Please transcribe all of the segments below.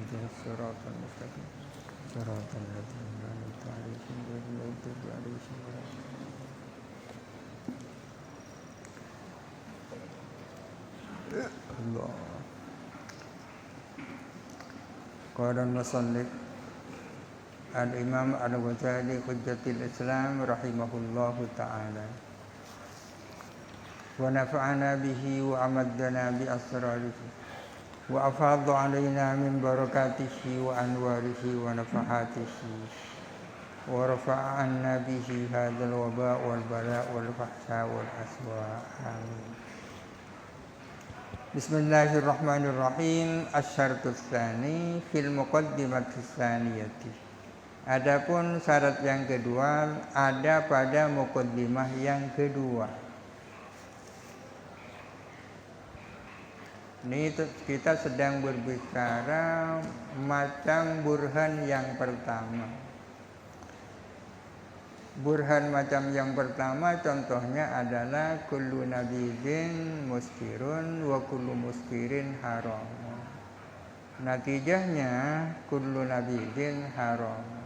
اهدنا الصراط المستقيم صراط الذين أنعمت عليهم غير المغضوب عليهم ولا الله. قال المصنف الإمام الغزالي حجة الإسلام رحمه الله تعالى ونفعنا به وأمدنا بأسراره وأفاض علينا من بركاته وأنواره ونفحاته ورفع عنا به هذا الوباء والبلاء والفحشاء والأسواء آمين. Bismillahirrahmanirrahim. Asy-syartus tsani fil muqaddimatis tsaniyati. Adapun syarat yang kedua ada pada muqaddimah yang kedua. Ini kita sedang berbicara macam burhan yang pertama. Burhan macam yang pertama contohnya adalah kullu nabiyyin muskirun wa kullu muskirin haram. Natijahnya kullu nabiyyin haram.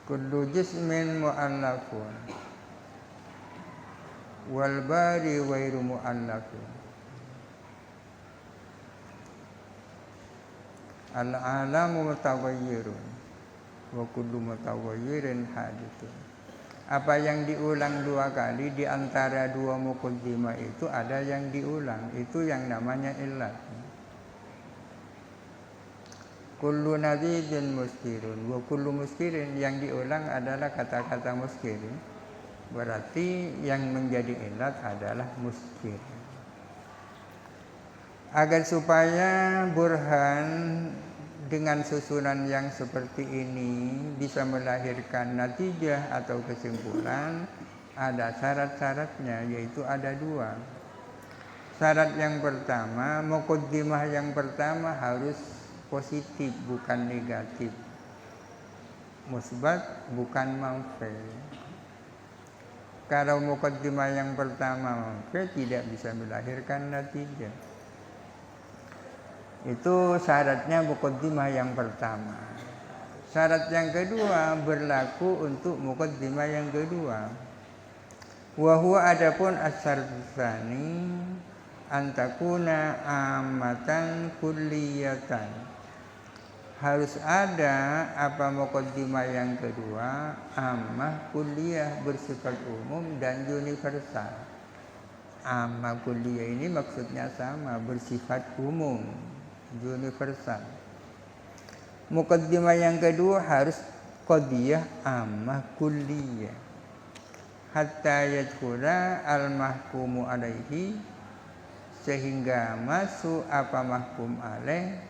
Kullu jismin mu'allafun wal bari ghairu mu'allafin. Al-alamu mutaghayyirun wa kullu mutaghayyirin hadithun. Apa yang diulang dua kali di antara dua muqaddimah itu ada yang diulang, itu yang namanya illat. Kullu nabiyyin muskirun wa kullu muskirin, yang diulang adalah kata-kata muskirin. Berarti yang menjadi illat adalah muskir. Agar supaya burhan dengan susunan yang seperti ini bisa melahirkan natijah atau kesimpulan, ada syarat-syaratnya, yaitu ada dua. Syarat yang pertama, muqaddimah yang pertama harus positif bukan negatif, musbat bukan manfi. Kalau muqaddimah yang pertama manfi tidak bisa melahirkan natijah. Itu syaratnya muqaddimah yang pertama. Syarat yang kedua berlaku untuk muqaddimah yang kedua. Wa huwa adapun asy-syartus tsani antakuna ammatan kulliyatan. Harus ada apa muqaddimah yang kedua ammah kulliyah, bersifat umum dan universal. Ammah kulliyah ini maksudnya sama, bersifat umum, universal. Muqaddimah yang kedua harus qadiyah ammah kulliyah hatta yadkhula al-mahkumu alaihi, sehingga masuk apa mahkum alaih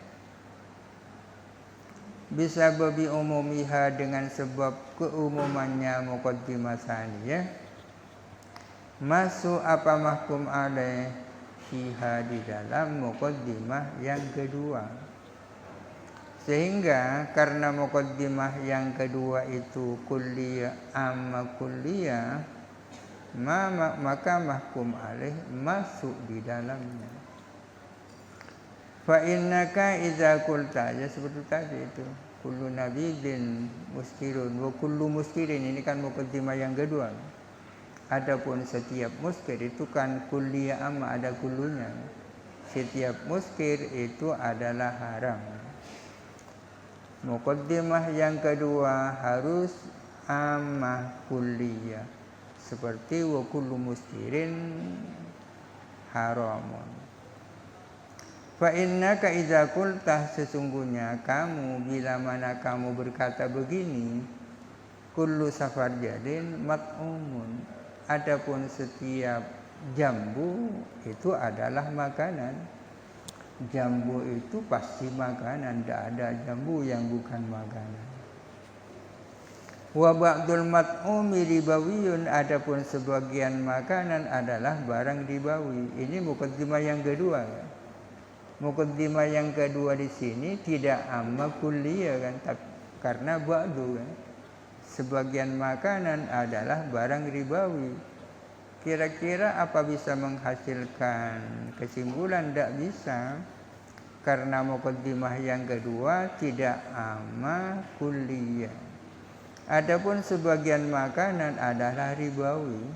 bisa babi umumiha, dengan sebab keumumannya muqaddimah tsaniyah, masuk apa mahkum alaih fiha, di dalam muqaddimah yang kedua. Sehingga karena muqaddimah yang kedua itu kulliyah amma kulliyah, maka mahkum alaih masuk di dalamnya. Fa innaka idza qulta, ya seperti tadi itu kullu nabiyyin muskirun wa kullu muskirin, ini kan muqaddimah yang kedua. Adapun setiap muskir itu kan kulliyah amma, ada kullunya. Setiap muskir itu adalah haram. Muqaddimah yang kedua harus amma kulliyah, seperti wa kullu muskirin haramun. Fa innaka idza qulta, sesungguhnya kamu bila mana kamu berkata begini, kullu safarjadin mat'umun, adapun setiap jambu itu adalah makanan. Jambu itu pasti makanan, tidak ada jambu yang bukan makanan. Wa ba'dul mat'umi ribawiyun, adapun sebagian makanan adalah barang ribawi. Ini muqaddimah yang kedua. Muqaddimah yang kedua di sini tidak amma kulliyah kan, karena ba'du kan. sebagian makanan adalah barang ribawi. Kira-kira apa bisa menghasilkan kesimpulan? Tidak bisa, karena muqaddimah yang kedua tidak amma kulliyah. Adapun sebagian makanan adalah ribawi,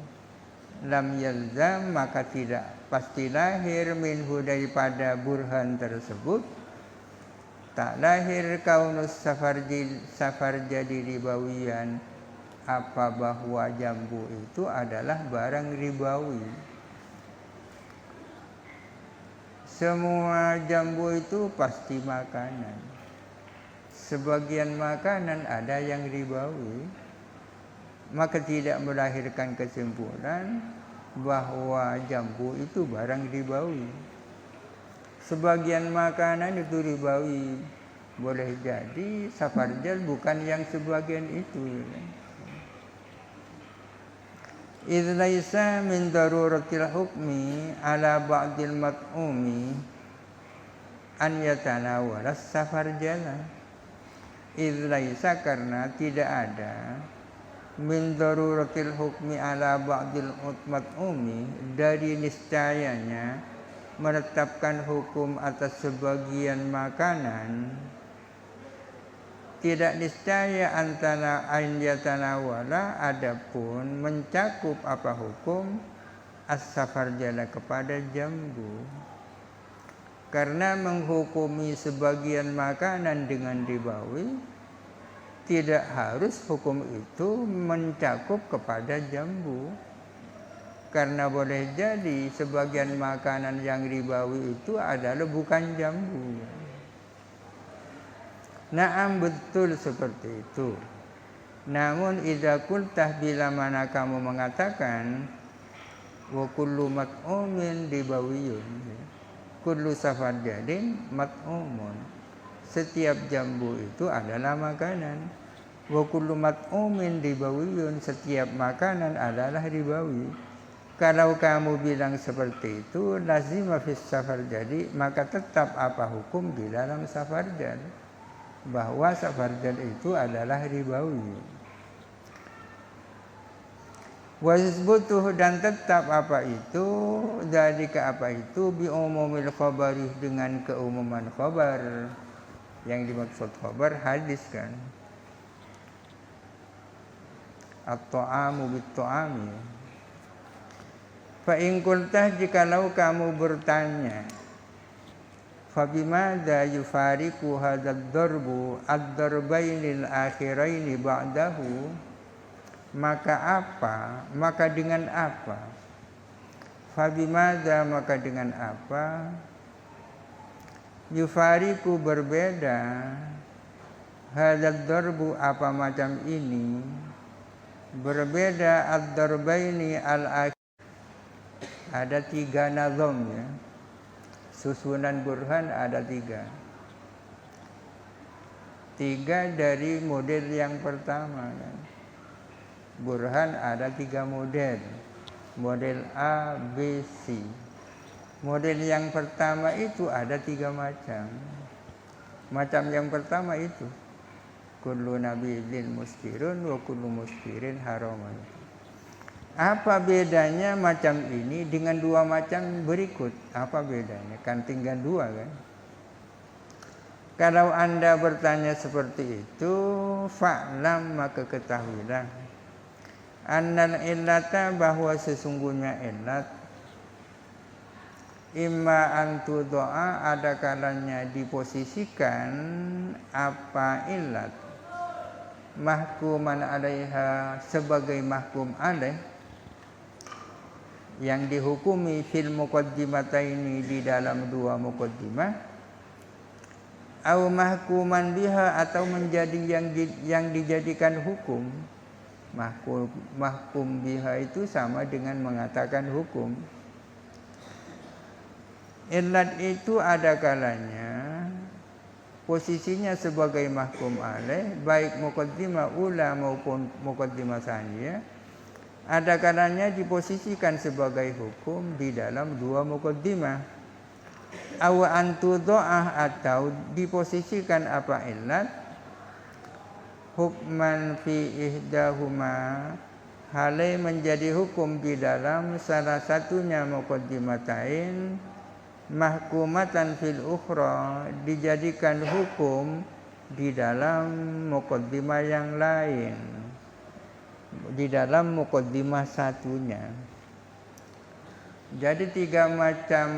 lam yalzam, maka tidak pasti lahir minhu daripada burhan tersebut, tak lahir kaunus safar jadi ribawian, apa bahwa jambu itu adalah barang ribawi. Semua jambu itu pasti makanan. Sebagian makanan ada yang ribawi, maka tidak melahirkan kesimpulan bahwa jambu itu barang ribawi. Sebagian makanan itu ribawi, boleh jadi safarjal bukan yang sebagian itu. Idz laisa min daruratil hukmi ala ba'dil mat'umi an yatanawala safarjala. Idz laisa, karena tidak ada, min daruratil hukmi ala ba'dil mat'umi, dari niscayanya menetapkan hukum atas sebagian makanan, tidak niscaya antara ain yatanawala, adapun mencakup apa hukum as-safarjala kepada jambu. Karena menghukumi sebagian makanan dengan ribawi, tidak harus hukum itu mencakup kepada jambu. Karena boleh jadi sebagian makanan yang ribawi itu adalah bukan jambu. Naam, betul seperti itu. Namun idza qultah, bila mana kamu mengatakan wa kullu mat'umin ribawiyun, kullu safarjalin mat'umun, setiap jambu itu adalah makanan. Wa kullu mat'umin ribawiyun, setiap makanan adalah ribawi. Kalau kamu bilang seperti itu, lazima fis safarjali, maka tetap apa hukum di dalam safarjal, bahwa safarjal itu adalah ribawi. Wa yasbutuh, dan tetap apa itu, dzalika apa itu, bi umumil khabari, dengan keumuman khabar. Yang dimaksud khabar hadis kan, at-ta'amu bit-ta'ami. Fa in qultah, jikalau kamu bertanya, fa bimadza yufariqu hadzal darbu ad-darbainil akhiraini ba'dahu, maka dengan apa? Fa bimadza, maka dengan apa? Yufariqu, berbeda, hadzal darbu, apa macam ini, berbeda ad-darbaini al-akhir. Ada 3 nazam ya. Susunan burhan ada 3. 3 dari model yang pertama kan. Burhan ada 3 model. Model A, B, C. Model yang pertama itu ada 3 macam. Macam yang pertama itu kullu nabiyyin muskirun wa kullu muskirin haramun. Apa bedanya macam ini dengan 2 macam berikut? Apa bedanya? Kan tinggal 2 kan. Kalau Anda bertanya seperti itu, fa'lam, maka ketahuilah, annal illata, bahwa sesungguhnya illat, imma an tudha'a, ada kalanya diposisikan apa illat, mahkuman alaiha, sebagai mahkum alaih, yang dihukumi fil muqaddimataini, di dalam 2 muqaddimah, au mahkuman biha, atau menjadi yang dijadikan hukum. Mahkum biha itu sama dengan mengatakan hukum. Illat itu ada kalanya posisinya sebagai mahkum alaih, baik muqaddimah ula maupun muqaddimah tsaniyah, ada kalanya diposisikan sebagai hukum di dalam 2 muqaddimah. Aw antudha'ah, atau diposisikan apa illat hukman fi ihdahuma, halai menjadi hukum di dalam salah satunya muqaddimatain, mahkumatan fil ukhra, dijadikan hukum di dalam muqaddimah yang lain, di dalam muqaddimah satunya. Jadi 3 macam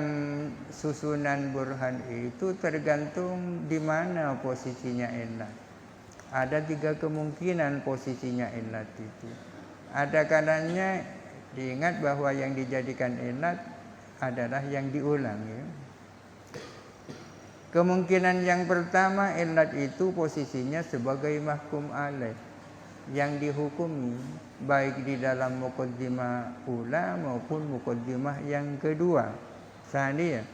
susunan burhan itu tergantung di mana posisinya illat. Ada 3 kemungkinan posisinya illat itu. Ada kalanya diingat bahwa yang dijadikan illat adalah yang diulang, ya. Kemungkinan yang pertama, illat itu posisinya sebagai mahkum alaih, yang dihukumi baik di dalam muqaddimah ula maupun muqaddimah yang kedua. Saniyah,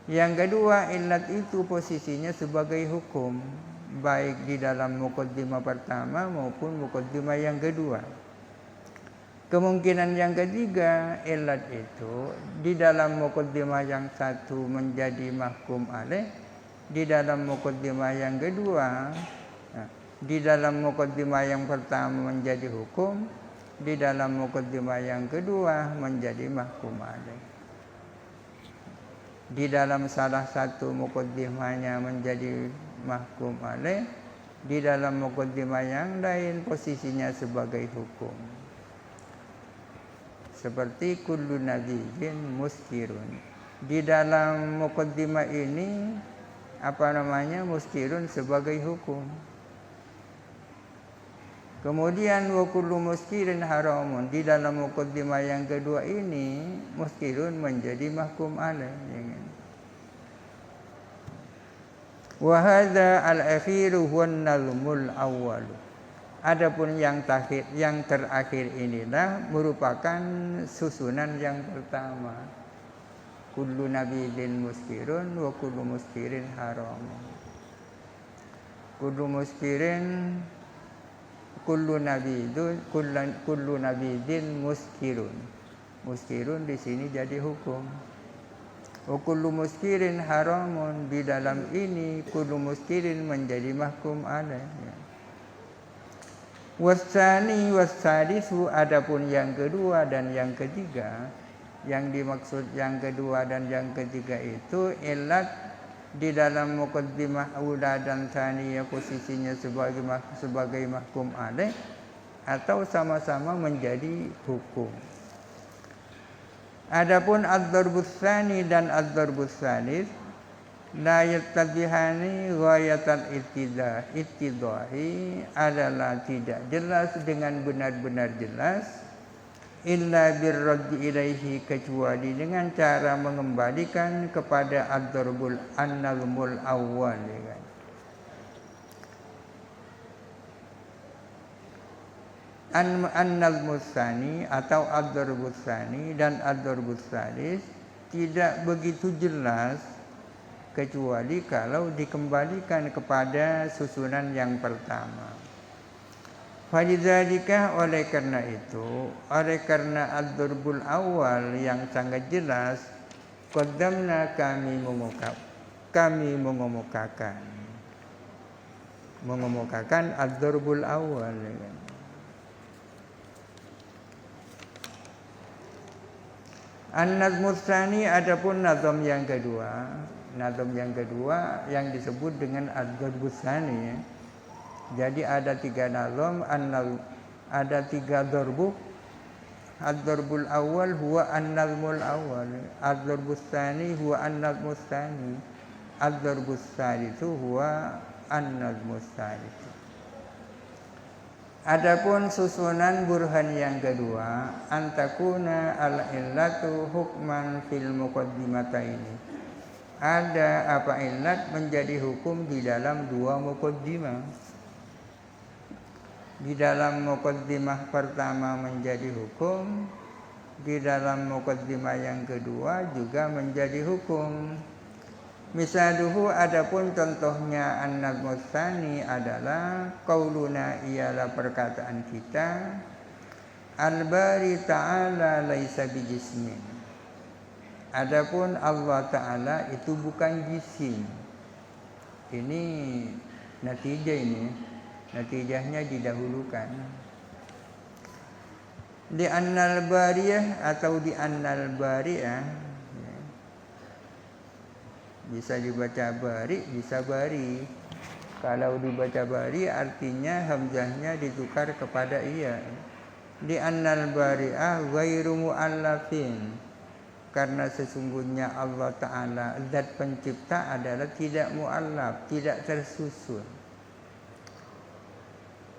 yang kedua, illat itu posisinya sebagai hukum baik di dalam muqaddimah pertama maupun muqaddimah yang kedua. Kemungkinan yang ketiga, illat itu di dalam muqaddimah yang satu menjadi mahkum alaih, di dalam muqaddimah yang kedua, di dalam muqaddimah yang pertama menjadi hukum, di dalam muqaddimah yang kedua menjadi mahkum alaih. Di dalam salah satu muqaddimahnya menjadi mahkum alaih, di dalam muqaddimah yang lain posisinya sebagai hukum. Seperti kullu nabiyyin muskirun. Di dalam muqaddimah ini muskirun sebagai hukum. Kemudian wa kullu muskirin haramun, di dalam muqaddimah yang kedua ini muskirun menjadi mahkum alaih. Wa hadza al-akhiru huwa an-nazmul awwal. Adapun yang terakhir inilah merupakan susunan yang pertama. Kullu nabiyyin muskirun wa kullu muskirin haramun. Kullu nabiyyin muskirun. Muskirun di sini jadi hukum. Wa kullu muskirin haramun, di dalam ini kullu muskirin menjadi mahkum alaih. Wasani wasadisu, adapun yang kedua dan yang ketiga, yang dimaksud yang kedua dan yang ketiga itu illat di dalam muqaddimah ula dan tsaniyah posisinya sebagai mahkum alaih atau sama-sama menjadi hukum. Adapun ad-darbus tsani dan ad-darbus tsalits la yattadihani ghayatal ittidahi adalah tidak jelas dengan benar-benar jelas, illa birraddi ilaihi, kecuali dengan cara mengembalikan kepada ad-darbul an-nazmul awwal. An-nazmus tsani atau ad-darbus tsani dan ad-darbus tsalits tidak begitu jelas kecuali kalau dikembalikan kepada susunan yang pertama. Falidzalika, oleh karena itu, oleh karena ad-darbul awal yang sangat jelas, qaddamna, kami mengemukakan ad-darbul awal. An-nazmus tsani, adapun nazam yang kedua. Nazam yang kedua yang disebut dengan ad-darbus tsani. Jadi ada 3 nazam, ada 3 darbu. Ad-darbul awal huwa an-nazmul awal, ad-darbus tsani huwa an-nazmus tsani, ad-darbus tsalitsu huwa an-nazmus tsalits. Adapun susunan burhan yang kedua, antakuna al-illatu hukman fil muqaddimataini. Ada apa illat menjadi hukum di dalam 2 muqaddimah. Di dalam muqaddimah pertama menjadi hukum, di dalam muqaddimah yang kedua juga menjadi hukum. Misaluhu, adapun contohnya an-nazmus tsani adalah qauluna, ialah perkataan kita, al-bari ta'ala laisa bijismin. Adapun Allah Ta'ala itu bukan jisim. Ini natijah ini. natijahnya didahulukan. Di annal bariyah atau di annal bariyah, ya. Bisa dibaca bari, bisa bari. Kalau dibaca bari artinya hamzahnya ditukar kepada iya. Di annal bari'ah ghairu mu'allafin, karena sesungguhnya Allah Ta'ala zat pencipta adalah tidak mu'allaf, tidak tersusun.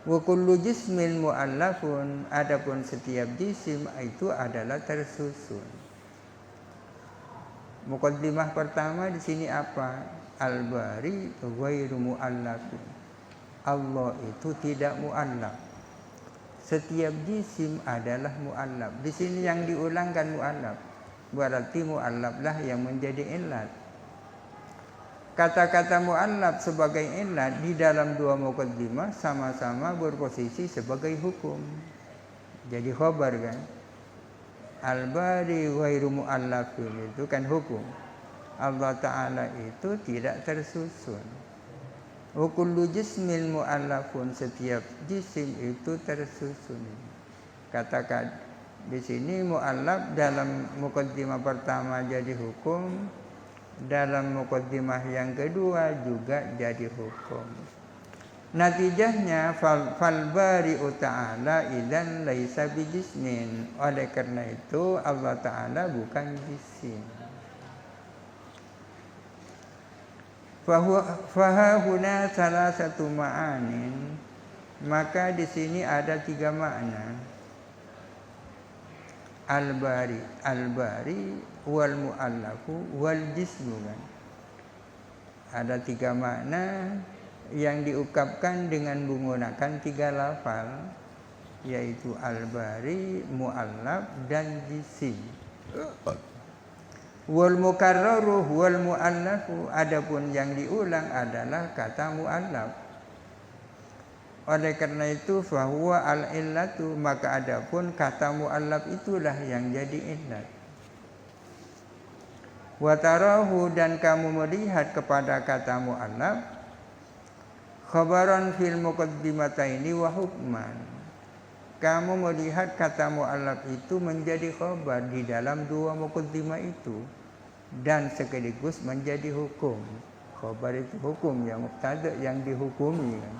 Wa kullu jismin mu'allafun, adapun setiap jisim itu adalah tersusun. Muqaddimah pertama di sini apa? Al-bari ghairu mu'allafin. Allah itu tidak mu'allaf. Setiap jisim adalah mu'allaf. Di sini yang diulangkan mu'allaf. Berarti mu'allaf lah yang menjadi illat. Kata-kata mu'allaf sebagai illat di dalam dua muqaddimah sama-sama berposisi sebagai hukum. Jadi khabar kan. Al-bari ghairu mu'allafin itu kan hukum. Allah Ta'ala itu tidak tersusun. Wa kullu jismin mu'allafun, setiap jisim itu tersusun. Katakan di sini mu'allaf dalam muqaddimah pertama jadi hukum, dalam muqaddimah yang kedua juga jadi hukum. Natijahnya fal bari'u ta'ala idzan laisa bijismin. Oleh karena itu Allah Ta'ala bukan jisim. Fahahuna salah satu ma'anin, maka di sini ada tiga makna. Al-bari wal mu'allafu wal jismu kan. Ada tiga makna yang diungkapkan dengan menggunakan tiga lafal, yaitu al-bari, mu'allaf dan jisim. Wal mukarraru wal mu'allafu, adapun yang diulang adalah kata mu'allaf. Oleh karena itu fahuwa al-illatu, maka adapun kata mu'allaf itulah yang jadi illat. Wa tarahu, dan kamu melihat kepada kata mu'allaf khabaran fil muqaddimataini wa hukman. Kamu melihat kata mu'allaf itu menjadi khabar di dalam dua muqaddimah itu dan sekaligus menjadi hukum. Khabar itu hukum, yang mubtada yang dihukumi kan.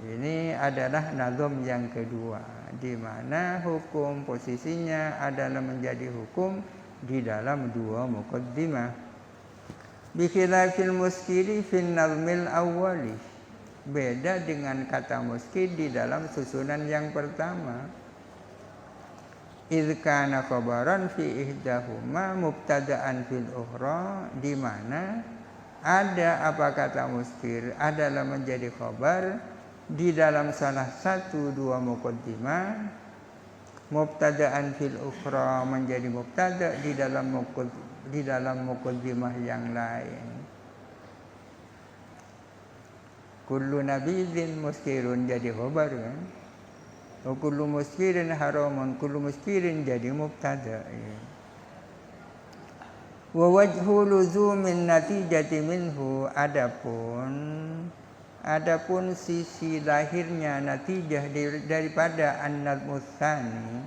Ini adalah nazam yang kedua, di mana hukum posisinya adalah menjadi hukum di dalam dua muqaddimah. Bi khilafil muskili fil nazmil awwali, beda dengan kata muskil di dalam susunan yang pertama. Idz kana khabaran fi ihdahuma mubtada'an fil ukhra, di mana ada apa kata muskil adalah menjadi khabar di dalam salah satu dua muqaddimah, mubtada'an fil ukhra menjadi mubtada di dalam muqaddimah yang lain. Kullu nabidzin muskirun jadi khabar kan. Wa kullu muskirin haramun, kullu muskirin jadi mubtada. Wa wajhu luzumin natijati minhu, adapun sisi lahirnya natijah daripada an-nazmus tsani,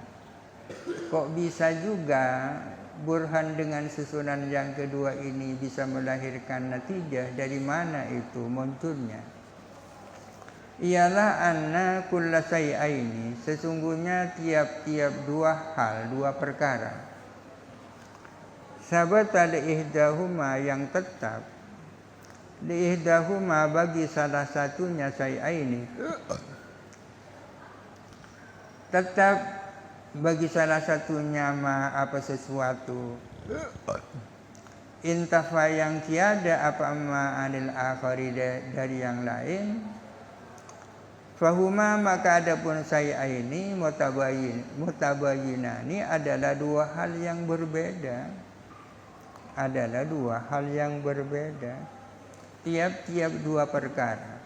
kok bisa juga burhan dengan susunan yang kedua ini bisa melahirkan natijah? Dari mana itu munculnya? Ialah anna kulla syai'aini, sesungguhnya tiap-tiap dua hal, dua perkara, sabata li ihdahuma, yang tetap li ihdahuma bagi salah satunya syai'aini, tetap bagi salah satunya apa sesuatu, intafa yang tiada apa ma anil akhari dari yang lain, fahuma maka adapun syai'aini mutabayyinani adalah dua hal yang berbeda, tiap-tiap dua perkara,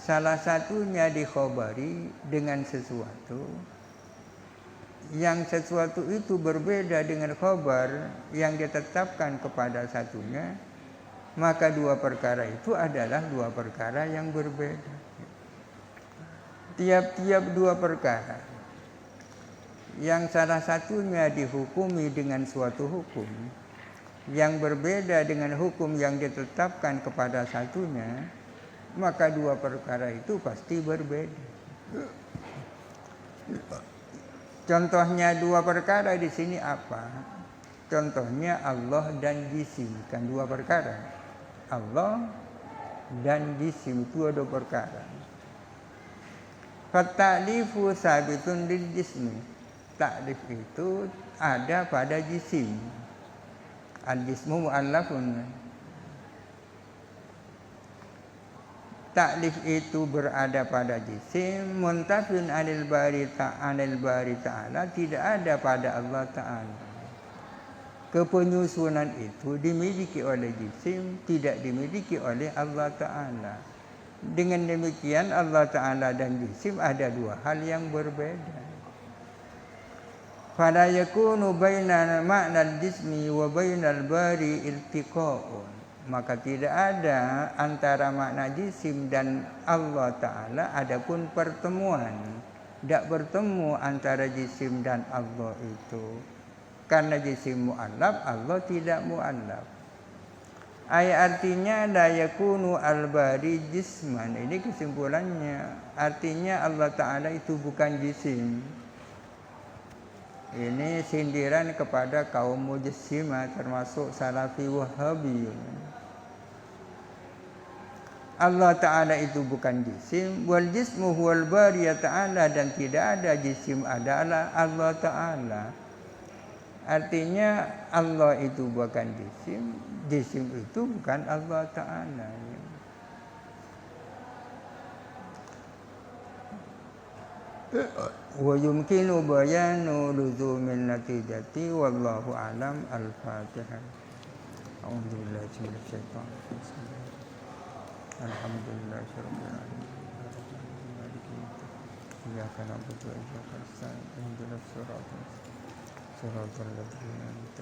salah satunya dikhobari dengan sesuatu, yang sesuatu itu berbeda dengan khobar yang ditetapkan kepada satunya, maka dua perkara itu adalah dua perkara yang berbeda. Tiap-tiap dua perkara yang salah satunya dihukumi dengan suatu hukum yang berbeda dengan hukum yang ditetapkan kepada satunya, maka dua perkara itu pasti berbeda. Contohnya dua perkara di sini apa? Contohnya Allah dan jisim, kan dua perkara. Allah dan jisim itu ada perkara. Fatta'lifu sabitun lil jismi. Ta'lif itu ada pada jisim. Al-jismu mu'allafun. Ta'lif itu berada pada jisim, muntafin anil bari ta'ala, tidak ada pada Allah Ta'ala. Kepenyusunan itu dimiliki oleh jisim, tidak dimiliki oleh Allah Ta'ala. Dengan demikian Allah Ta'ala dan jisim ada dua hal yang berbeda. Fala yakunu bainal ma'nal jismi wa bainal bari iltiqa'un. Maka tidak ada antara makna jisim dan Allah Ta'ala adapun pertemuan. Tidak bertemu antara jisim dan Allah itu. Karena jisim mu'allaf, Allah tidak mu'allaf. Artinya la yakunu al-bari jisman. Ini kesimpulannya. Artinya Allah Ta'ala itu bukan jisim. Ini sindiran kepada kaum mujassimah termasuk Salafi Wahabi. Allah Ta'ala itu bukan jisim. Wal jismu huwal bari ta'ala, dan tidak ada jisim adalah Allah Ta'ala. Artinya Allah itu bukan jisim, jisim itu bukan Allah Ta'ala. Wa yumkinu bayanu luzumin natijati wallahu alam. Al-Fatihah. A'udzubillahi minasyaitonir rajim. Alhamdulillahirabbil alamin. Iyyaka na'budu wa iyyaka nasta'in. Ihdinas siratal mustaqim. Siratal ladzina an'amta